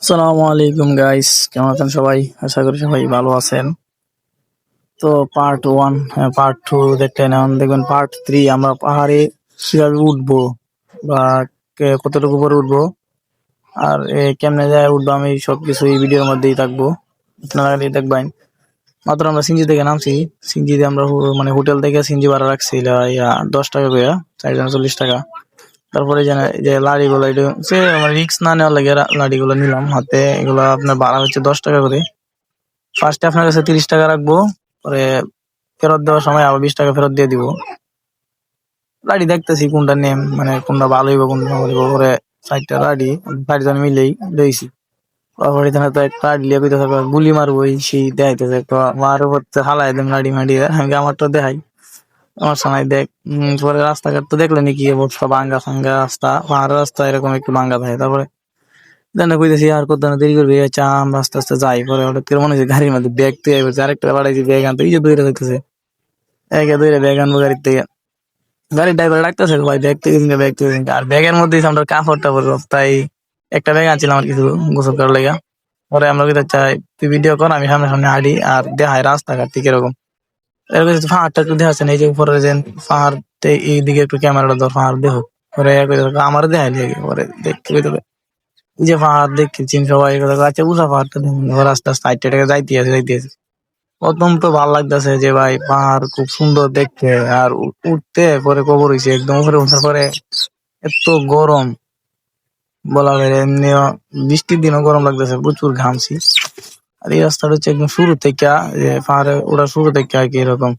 আসসালামু আলাইকুম গাইস, কেমন আছেন সবাই? আশা করি সবাই ভালো আছেন। তো পার্ট 1, পার্ট 2 দেখতে নেন, দেখবেন পার্ট 3 আমরা পাহাড়ে কিভাবে উঠবো বা কতটুকু উপরে উঠবো আর কেমনে যায় উঠবো, আমি সবকিছু এই ভিডিওর মধ্যেই থাকবো, আপনারা খালি দেখবেন। মাত্র আমরা সিঞ্জি থেকে নামছি। সিঞ্জিতে আমরা মানে হোটেল থেকে সিঞ্জি ভাড়া রাখছি 10 টাকা করে, 4 জন 40 টাকা। তারপরে যে লাড়িগুলো, এটা হচ্ছে আমার রিক্স না নেওয়ার লাগে লাড়িগুলো নিলাম হাতে। এগুলো আপনার ভাড়া হচ্ছে 10 টাকা করে। ফার্স্টে আপনার কাছে 30 টাকা রাখবো, পরে ফেরত দেওয়ার সময় আবার 20 টাকা ফেরত দিয়ে দিব। লাড়ি দেখতেছি কোনটা নেম, মানে কোনটা ভালো হইব কোনটা ভালো হইব। পরে 4টা লাড়ি 4 জন মিলেই লইছি। তারপরে এখানে তো একটা লাড়ি লিয়ে কইতে থাকো গুলি মারবো, এই সেই দেখাইতেছে, তো মার উপর হালাই একদম লাড়ি মাড়ি। আমি আমার তো দেখাই, আমার সময় দেখ। পরে রাস্তাঘাট তো দেখলেনি কি অবস্থা, ভাঙ্গা ফাঙ্গা রাস্তা, পাহাড়ের রাস্তা এরকম একটু ভাঙ্গা থাকে। তারপরে দেন কইতেছি আর কত না দেরি করবি, আচ্ছা আমরা আস্তে আস্তে যাই। পরে হঠাৎ করে মনে হচ্ছে গাড়ির মধ্যে ব্যাগ তুই আরেকটা বাড়াইছি, ব্যাগ আনতে এই যে দৌড়ে যাইতেছে, একে দৌড়ে ব্যাগ আনবো গাড়ির থেকে। গাড়ির ড্রাইভার ডাকতেছে, ভাই ব্যাগ থেকে দিন, ব্যাগ থেকে দিন। আর ব্যাগের মধ্যে আমরা কাপড় টাপড় সব, তাই একটা ব্যাগ আনছিলাম আর কিছু গোসল করার লেগা। পরে আমরা কইতে চাই তুই ভিডিও কর, আমি সামনে সামনে হাঁটি আর দেখাই রাস্তাঘাট ঠিক এরকম। এরকম পাহাড়টা একটু দেখাচ্ছেন, এই যে উপরে যে পাহাড়, এইদিকে একটু ক্যামেরাটা ধর, পাহাড় দেখো। পরে আমার দেখাইলি আগে, পরে দেখতে কইতে এই যে পাহাড় দেখতেছি সবাই কথা কয়, আচ্ছা উষা পাহাড়টা দেখুন। এবার আস্তে আস্তে হাইটে টাকে যাইতে আছে। প্রথম তো ভালো লাগতেছে যে ভাই পাহাড় খুব সুন্দর দেখতে, আর উঠতে পরে কবর হইছে একদম উপরে উঠার পরে এত গরম বলা যায় না। এমনিও বৃষ্টির দিনও গরম লাগতেছে, প্রচুর ঘামছি। আর এই রাস্তাটা হচ্ছে একদম শুরু থেকে, যে পাহাড়ে ওঠা শুরু থেকে আর কি এরকম।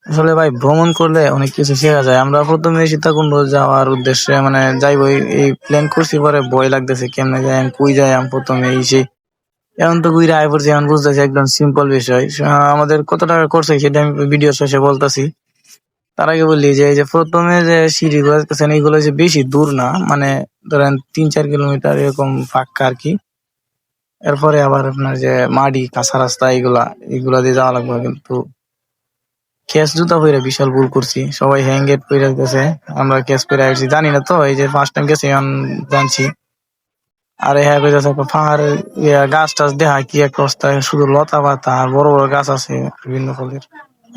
আসলে ভাই ভ্রমণ করলে অনেক কিছু শেখা যায়। আমরা প্রথমে সীতাকুণ্ড যাওয়ার উদ্দেশ্যে মানে যাইবো, এই প্ল্যান করছি, পরে ভয় লাগতেছে কেমনে যাই, কই যাই প্রথমে এই সেই। এখন তো ঘুরে আয় পড়ছি, এখন বুঝতেছি একদম সিম্পল বিষয়। আমাদের কত টাকা খরচ হয়েছে সেটা আমি ভিডিও শেষে বলতেছি। তার আগে বললি যে এই যে প্রথমে যে সিঁড়ি গুলো এইগুলো যে বেশি দূর না, মানে ধরেন 3-4 কিলোমিটার এরকম ফাঁকা আর কি। এরপরে আবার আপনার যে মাটি কাঁচা রাস্তা, এগুলা এগুলা দিয়ে যাওয়া লাগবে। কিন্তু ক্যাশ জুতা পরে বিশাল ভুল করছি, সবাই হ্যাঙ্গেট পরে গেছে, আমরা ক্যাশ পরে আসছি জানি না তো, এই যে ফার্স্ট টাইম গেছি এখন জানছি। আরে হ্যাঁ কইতাছে পাহাড়ে গাছ টাছ দেখা কি এক অবস্থা, শুধু লতা পাতা আর বড় বড় গাছ আছে বিভিন্ন ফলের।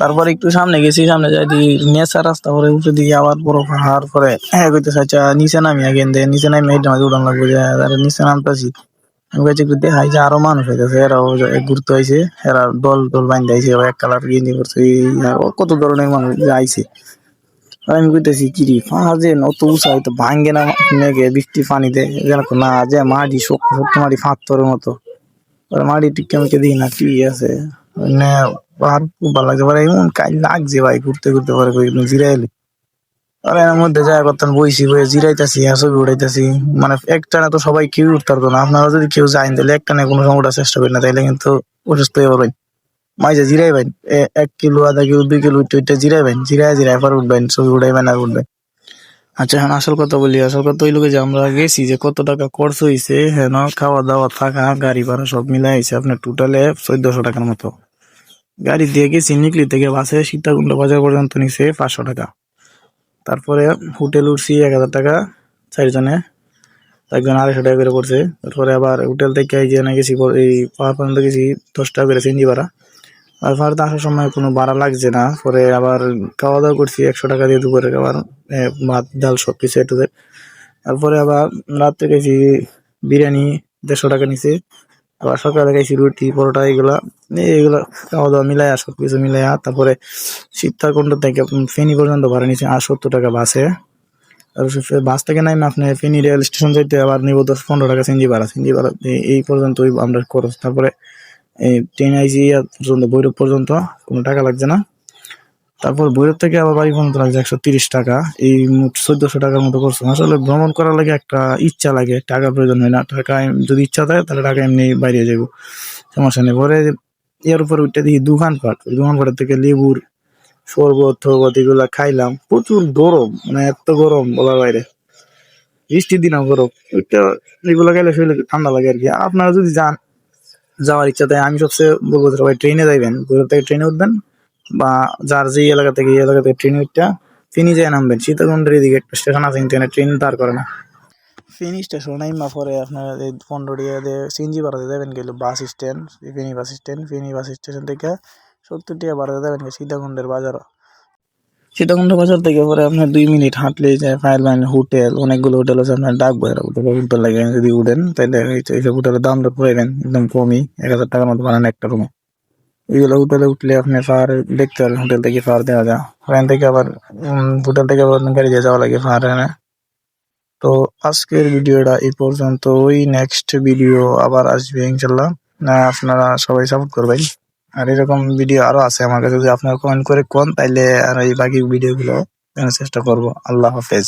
তারপর একটু সামনে গেছি, সামনে যাই দেখি নেচা রাস্তা, পরে উঠে দিকে আবার বড় পাহাড়। পরে হ্যাঁ কইতেছে আচ্ছা নিচে নামি আগে, নিচে নামি হেঁটে মাঝে উঠান লাগবে, যে নিচে নামতেছি। আমি কাছে একটু দেখাই যে আরো মানুষ হইতেছে, এরাও ঘুরতে আইছে, এরা দল দল বাইন্দা আইছে, এক কালার গেঞ্জি করছে, কত ধরনের মানুষ যে আইছে। আর আমি কইতেছি কিরি পাহাড় যে অত উঁচা, হয়তো ভাঙ্গে না মেঘে বৃষ্টির পানিতে, যেন না যে মাটি শক্ত শক্ত মাটি পাথরের মতো। পরে মাটি টিকে মিকে দিই না কি আছে, মানে পাহাড় খুব ভালো লাগছে। পরে এমন কাজ লাগছে ভাই, ঘুরতে ঘুরতে পরে জিরাই এলি। আর এর মধ্যে যায় করতেন বইছি, বয়ে জিরাইতেছি আর ছবি উঠাইতেছি। মানে একটানে তো সবাই কেউ উঠতে পারতো না, আপনারা যদি কেউ যাইন তাহলে একটানে কোনো সময় উঠার চেষ্টা করেন না, তাইলে কিন্তু অসুস্থ হয়ে পড়বেন। মাইজে জিরাইবেন, 1 কিলো আধা কিলো 2 কিলো উঠতে উঠতে জিরাইবেন, জিরায় পর উঠবেন, ছবি উঠাইবেন আর উঠবেন। আচ্ছা এখন আসল কথা বলি, আসল কথা হইলো যে আমরা গেছি যে কত টাকা খরচ হয়েছে, হ্যাঁ খাওয়া দাওয়া থাকা গাড়ি ভাড়া সব মিলাই হয়েছে আপনার টোটালে 1400 টাকার মতো। গাড়ি দিয়ে গেছি নিকলি থেকে, বাসে সীতাকুণ্ড বাজার পর্যন্ত নিছে 500 টাকা। তারপরে হোটেল উঠছি 1000 টাকা 4 জনে, 1 জন 250 টাকা করে পড়ছে। তারপরে আবার হোটেল থেকে এই যে না গেছি, এই পাহাড় পর্যন্ত গেছি 10 টাকা করে সিএনজি ভাড়া। আর ভারতে আসার সময় কোনো ভাড়া লাগছে না। পরে আবার খাওয়া দাওয়া করছি 100 টাকা দিয়ে দুপুরে খাবার, ভাত ডাল সবকিছু একটু। তারপরে আবার রাত্রে খাইছি বিরিয়ানি, 150 টাকা নিছে। আবার সকালে খাইছি রুটি পরোটা, এগুলা খাওয়া দাওয়া মিলাইয়া সবকিছু মিলাইয়া। তারপরে সীতাকুণ্ড থেকে ফেনী পর্যন্ত ভাড়া নিচ্ছে 70 টাকা বাসে। আর বাস থেকে নাই না, আপনি ফেনী রেল স্টেশন যাইতে আবার নিবো 10-15 টাকা সিএনজি ভাড়া। সিএনজি ভাড়া এই পর্যন্তই আমরা খরচ। তারপরে এই ট্রেন আইসি পর্যন্ত, ভৈরব পর্যন্ত কোনো টাকা লাগছে না। তারপর ভৈরব থেকে আবার বাড়ি পর্যন্ত লাগছে 130 টাকা। এই মোট 1400 টাকার মতো করছে। আসলে ভ্রমণ করার লাগে একটা ইচ্ছা লাগে, টাকার প্রয়োজন হয় না। টাকা যদি ইচ্ছা থাকে তাহলে টাকা এমনি বাইরে যাবো, সমস্যা নেই। পরে এর উপরে উঠে দেখি দোকানপাট, ওই দোকানপাটের থেকে লেবুর শরবত টরবত এগুলা খাইলাম। প্রচুর গরম, মানে এত গরম বলার বাইরে, বৃষ্টির দিনও গরম। ওইটা এগুলো খাইলে শরীরে ঠান্ডা লাগে আর কি। আর আপনারা যদি যান, যাওয়ার ইচ্ছা থাকে, আমি সবচেয়ে বলবো যে সবাই ট্রেনে যাইবেন, ভৈরব থেকে ট্রেনে উঠবেন, বা যার যে এলাকা থেকে এই এলাকা থেকে ট্রেনে উঠটা ফেনী যায় নামবেন। সীতাকুণ্ডের এদিকে একটা স্টেশন আছে, কিন্তু ট্রেন দাঁড় করে না। ফেনী স্টেশন নাইমা পরে আপনার এই 15 টাকা দিয়ে সিএনজি ভাড়াতে দেবেন গেল bus stand, Feni bus station থেকে 70 টাকা ভাড়াতে দেবেন সীতাকুণ্ডের বাজার। সীতাকুণ্ড বাজার থেকে পরে আপনার 2 মিনিট হাঁটলে যায় ফায়ারম্যান হোটেল, অনেকগুলো হোটেল আছে, আপনার ডাকবো এরা হোটেল উঠতে লাগে। যদি উঠেন তাহলে এইসব হোটেলের দাম দর পাইবেন একদম কমই, 1000 টাকার মতো বানান একটা রুমে। এইগুলো হোটেলে উঠলে আপনি ফায়ার দেখতে পারবেন, হোটেল থেকে ফায়ার দেওয়া যায়। ওখান থেকে আবার হোটেল থেকে আবার গাড়ি দিয়ে যাওয়া লাগে ফায়ার এনে। তো আজকের ভিডিওটা এই পর্যন্তই, নেক্সট ভিডিও আবার আসবে ইনশাল্লাহ। আপনারা সবাই সাপোর্ট করবেন। আর এরকম ভিডিও আরো আছে আমার কাছে, যদি আপনারা কমেন্ট করে কোন তাইলে আর এই বাকি ভিডিওগুলো দেখার চেষ্টা করব। আল্লাহ হাফেজ।